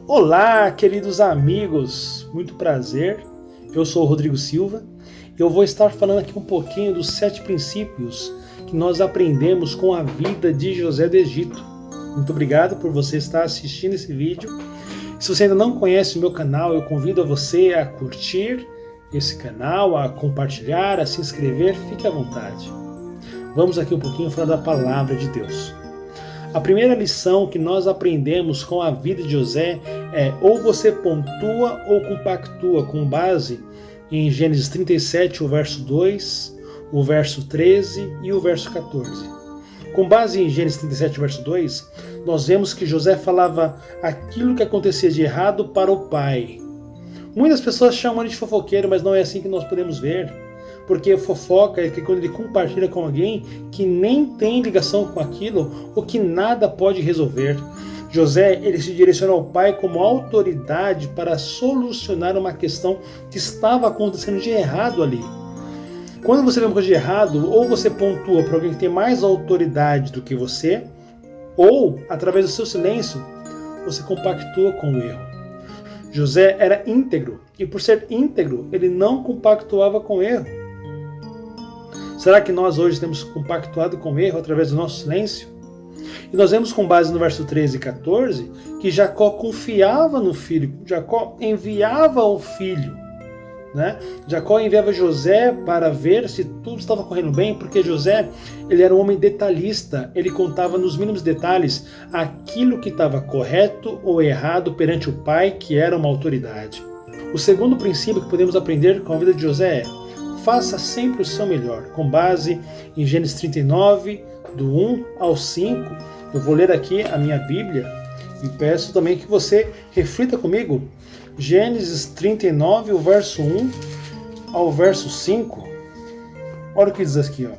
Olá, queridos amigos, muito prazer. Eu sou o Rodrigo Silva e eu vou estar falando aqui um pouquinho dos 7 princípios que nós aprendemos com a vida de José do Egito. Muito obrigado por você estar assistindo esse vídeo. Se você ainda não conhece o meu canal, eu convido a você a curtir esse canal, a compartilhar, a se inscrever, fique à vontade. Vamos aqui um pouquinho falar da palavra de Deus. A primeira lição que nós aprendemos com a vida de José é: ou você pontua ou compactua, com base em Gênesis 37, o verso 2, o verso 13 e o verso 14. Com base em Gênesis 37, verso 2, nós vemos que José falava aquilo que acontecia de errado para o pai. Muitas pessoas chamam ele de fofoqueiro, mas não é assim que nós podemos ver. Porque fofoca é que quando ele compartilha com alguém que nem tem ligação com aquilo ou que nada pode resolver. José, ele se direciona ao pai como autoridade para solucionar uma questão que estava acontecendo de errado ali. Quando você vê uma coisa de errado, ou você pontua para alguém que tem mais autoridade do que você, ou, através do seu silêncio, você compactua com o erro. José era íntegro, e por ser íntegro, ele não compactuava com o erro. Será que nós hoje temos compactuado com o erro através do nosso silêncio? E nós vemos com base no verso 13 e 14 que Jacó confiava no filho, Jacó enviava o filho. Jacó enviava José para ver se tudo estava correndo bem, porque José, ele era um homem detalhista, ele contava nos mínimos detalhes aquilo que estava correto ou errado perante o pai, que era uma autoridade. O segundo princípio que podemos aprender com a vida de José é: faça sempre o seu melhor, com base em Gênesis 39, do 1 ao 5. Eu vou ler aqui a minha Bíblia e peço também que você reflita comigo. Gênesis 39, o verso 1 ao verso 5. Olha o que diz aqui, ó.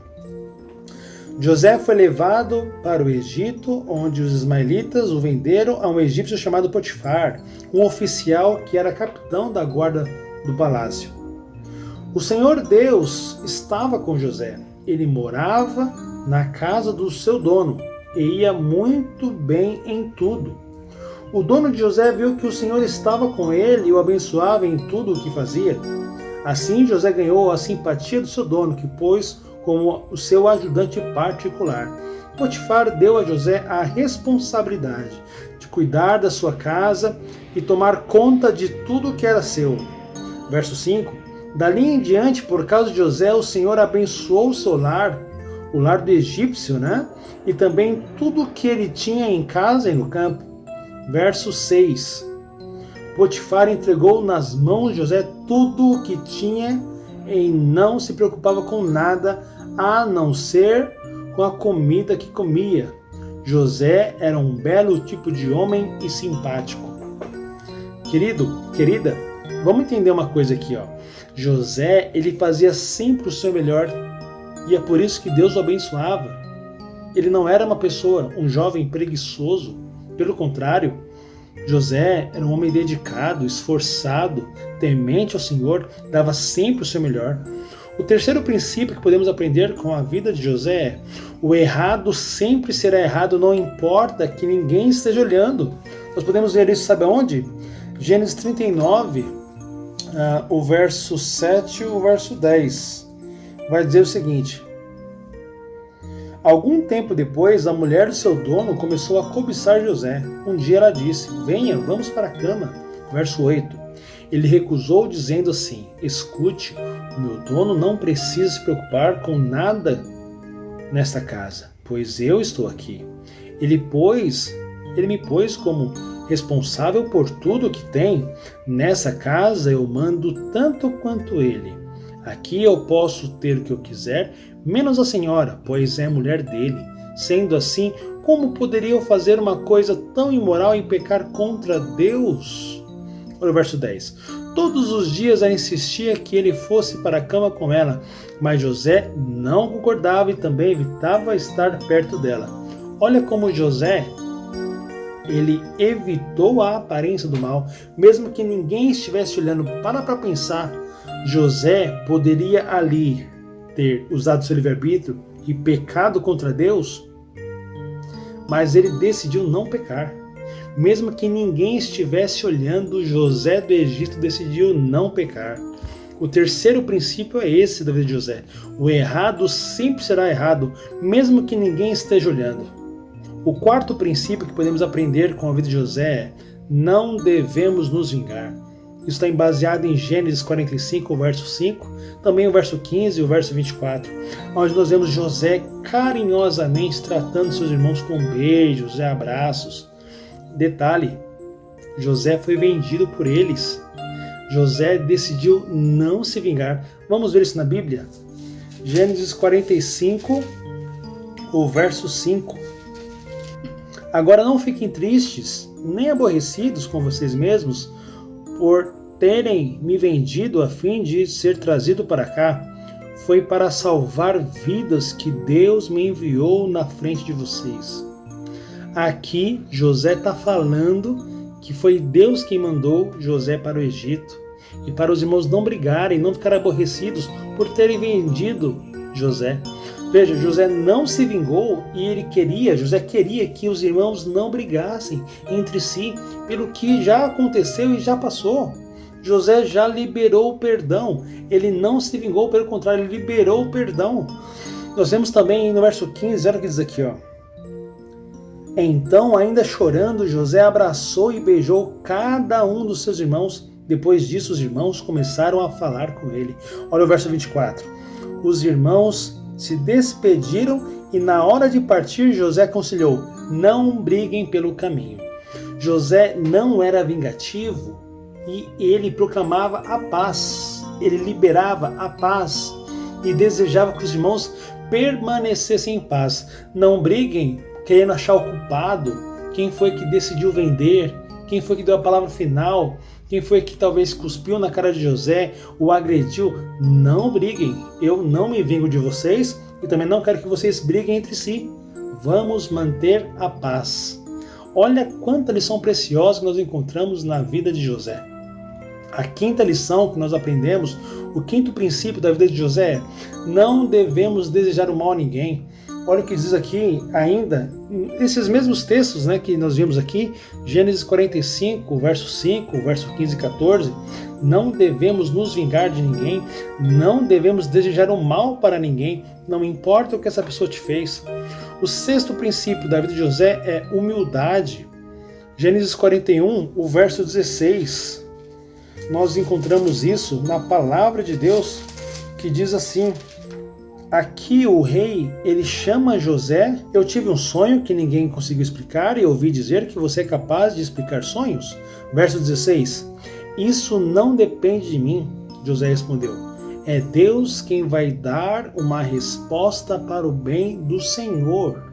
José foi levado para o Egito, onde os ismaelitas o venderam a um egípcio chamado Potifar, um oficial que era capitão da guarda do palácio. O Senhor Deus estava com José. Ele morava na casa do seu dono e ia muito bem em tudo. O dono de José viu que o Senhor estava com ele e o abençoava em tudo o que fazia. Assim, José ganhou a simpatia do seu dono, que pôs como o seu ajudante particular. Potifar deu a José a responsabilidade de cuidar da sua casa e tomar conta de tudo que era seu. Verso 5. Dali em diante, por causa de José, o Senhor abençoou o seu lar, o lar do egípcio, e também tudo que ele tinha em casa e no campo. Verso 6. Potifar entregou nas mãos de José tudo o que tinha e não se preocupava com nada, a não ser com a comida que comia. José era um belo tipo de homem e simpático. Querido, querida, vamos entender uma coisa aqui, ó. José, ele fazia sempre o seu melhor e é por isso que Deus o abençoava. Ele não era uma pessoa, um jovem preguiçoso. Pelo contrário, José era um homem dedicado, esforçado, temente ao Senhor, dava sempre o seu melhor. O terceiro princípio que podemos aprender com a vida de José é: o errado sempre será errado, não importa que ninguém esteja olhando. Nós podemos ver isso, sabe aonde? Gênesis 39, o verso 7 e o verso 10. Vai dizer o seguinte: algum tempo depois, a mulher do seu dono começou a cobiçar José. Um dia ela disse: venha, vamos para a cama. Verso 8. Ele recusou, dizendo assim: escute, o meu dono não precisa se preocupar com nada nesta casa, pois eu estou aqui. Ele me pôs como responsável por tudo que tem. Nessa casa eu mando tanto quanto ele. Aqui eu posso ter o que eu quiser, menos a senhora, pois é mulher dele. Sendo assim, como poderia eu fazer uma coisa tão imoral e pecar contra Deus? Olha o verso 10. Todos os dias ela insistia que ele fosse para a cama com ela, mas José não concordava e também evitava estar perto dela. Olha como José, ele evitou a aparência do mal, mesmo que ninguém estivesse olhando. Para pensar, José poderia ali ter usado seu livre-arbítrio e pecado contra Deus, mas ele decidiu não pecar. Mesmo que ninguém estivesse olhando, José do Egito decidiu não pecar. O terceiro princípio é esse da vida de José. O errado sempre será errado, mesmo que ninguém esteja olhando. O quarto princípio que podemos aprender com a vida de José é: não devemos nos vingar. Isso está baseado em Gênesis 45, o verso 5, também o verso 15 e o verso 24, onde nós vemos José carinhosamente tratando seus irmãos com beijos e abraços. Detalhe, José foi vendido por eles. José decidiu não se vingar. Vamos ver isso na Bíblia? Gênesis 45, o verso 5. Agora não fiquem tristes, nem aborrecidos com vocês mesmos, por terem me vendido a fim de ser trazido para cá. Foi para salvar vidas que Deus me enviou na frente de vocês. Aqui José está falando que foi Deus quem mandou José para o Egito, e para os irmãos não brigarem, não ficarem aborrecidos por terem vendido José. Veja, José não se vingou e José queria que os irmãos não brigassem entre si pelo que já aconteceu e já passou. José já liberou o perdão, ele não se vingou, pelo contrário, ele liberou o perdão. Nós vemos também no verso 15, olha o que diz aqui, ó. Então, ainda chorando, José abraçou e beijou cada um dos seus irmãos. Depois disso, os irmãos começaram a falar com ele. Olha o verso 24. Os irmãos se despediram e na hora de partir, José aconselhou: não briguem pelo caminho. José não era vingativo e ele proclamava a paz. Ele liberava a paz e desejava que os irmãos permanecessem em paz. Não briguem querendo achar o culpado, quem foi que decidiu vender, quem foi que deu a palavra final, quem foi que talvez cuspiu na cara de José, o agrediu. Não briguem, eu não me vingo de vocês e também não quero que vocês briguem entre si. Vamos manter a paz. Olha quanta lição preciosa que nós encontramos na vida de José. A quinta lição que nós aprendemos, o quinto princípio da vida de José é: não devemos desejar o mal a ninguém. Olha o que diz aqui ainda, esses mesmos textos, né, que nós vimos aqui, Gênesis 45, verso 5, verso 15 e 14, não devemos nos vingar de ninguém, não devemos desejar o mal para ninguém, não importa o que essa pessoa te fez. O sexto princípio da vida de José é humildade. Gênesis 41, o verso 16, nós encontramos isso na palavra de Deus, que diz assim: aqui o rei, ele chama José: eu tive um sonho que ninguém conseguiu explicar e ouvi dizer que você é capaz de explicar sonhos. Verso 16, isso não depende de mim, José respondeu. É Deus quem vai dar uma resposta para o bem do Senhor.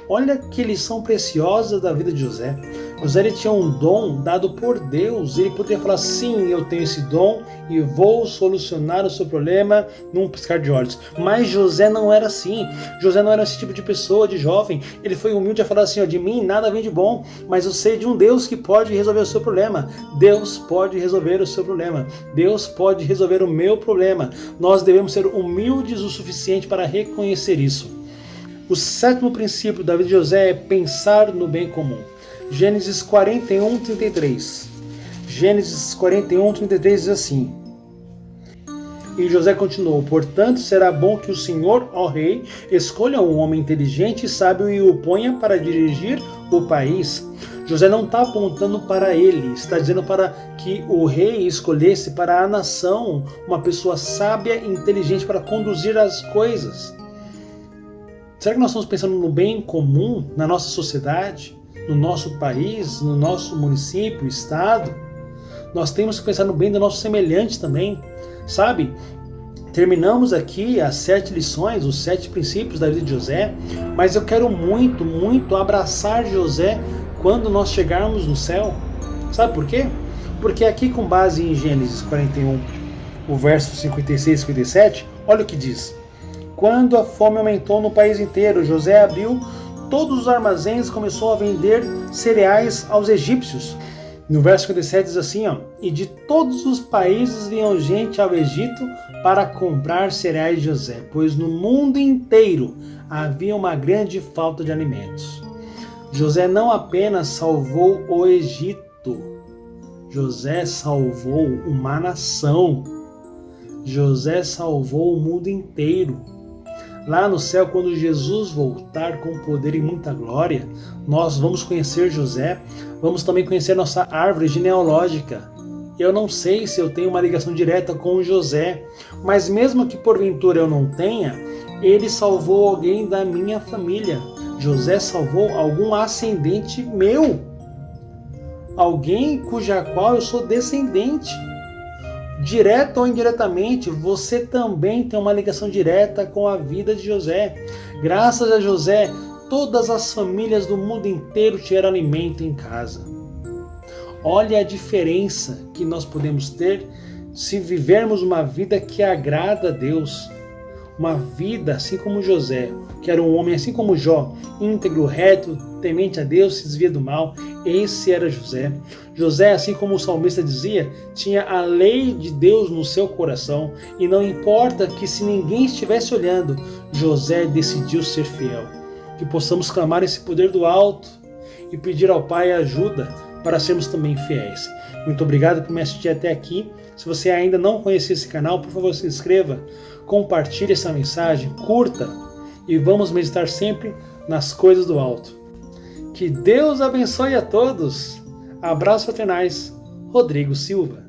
Olha que lição preciosa da vida de José. José, ele tinha um dom dado por Deus. Ele poderia falar: sim, eu tenho esse dom e vou solucionar o seu problema num piscar de olhos. Mas José não era assim. José não era esse tipo de pessoa, de jovem. Ele foi humilde a falar assim: ó, de mim nada vem de bom, mas eu sei de um Deus que pode resolver o seu problema. Deus pode resolver o seu problema. Deus pode resolver o meu problema. Nós devemos ser humildes o suficiente para reconhecer isso. O sétimo princípio da vida de José é pensar no bem comum. Gênesis 41, 33. Gênesis 41, 33 diz assim: e José continuou: portanto, será bom que o Senhor, ó rei, escolha um homem inteligente e sábio e o ponha para dirigir o país. José não está apontando para ele, está dizendo para que o rei escolhesse para a nação uma pessoa sábia e inteligente para conduzir as coisas. Será que nós estamos pensando no bem comum na nossa sociedade, no nosso país, no nosso município, estado? Nós temos que pensar no bem do nosso semelhante também, sabe? Terminamos aqui as 7 lições, os 7 princípios da vida de José, mas eu quero muito, muito abraçar José quando nós chegarmos no céu. Sabe por quê? Porque aqui, com base em Gênesis 41, o verso 56 e 57, olha o que diz: quando a fome aumentou no país inteiro, José abriu todos os armazéns e começou a vender cereais aos egípcios. No verso 57 diz assim, ó: e de todos os países vinham gente ao Egito para comprar cereais de José, pois no mundo inteiro havia uma grande falta de alimentos. José não apenas salvou o Egito, José salvou uma nação. José salvou o mundo inteiro. Lá no céu, quando Jesus voltar com poder e muita glória, nós vamos conhecer José, vamos também conhecer nossa árvore genealógica. Eu não sei se eu tenho uma ligação direta com José, mas mesmo que porventura eu não tenha, ele salvou alguém da minha família. José salvou algum ascendente meu, alguém cuja qual eu sou descendente. Direta ou indiretamente, você também tem uma ligação direta com a vida de José. Graças a José, todas as famílias do mundo inteiro tiveram alimento em casa. Olha a diferença que nós podemos ter se vivermos uma vida que agrada a Deus. Uma vida assim como José, que era um homem assim como Jó, íntegro, reto, temente a Deus, se desvia do mal. Esse era José. José, assim como o salmista dizia, tinha a lei de Deus no seu coração, e não importa que se ninguém estivesse olhando, José decidiu ser fiel. Que possamos clamar esse poder do alto e pedir ao Pai ajuda para sermos também fiéis. Muito obrigado por me assistir até aqui. Se você ainda não conhecia esse canal, por favor, se inscreva, compartilhe essa mensagem, curta, e vamos meditar sempre nas coisas do alto. Que Deus abençoe a todos. Abraços fraternais, Rodrigo Silva.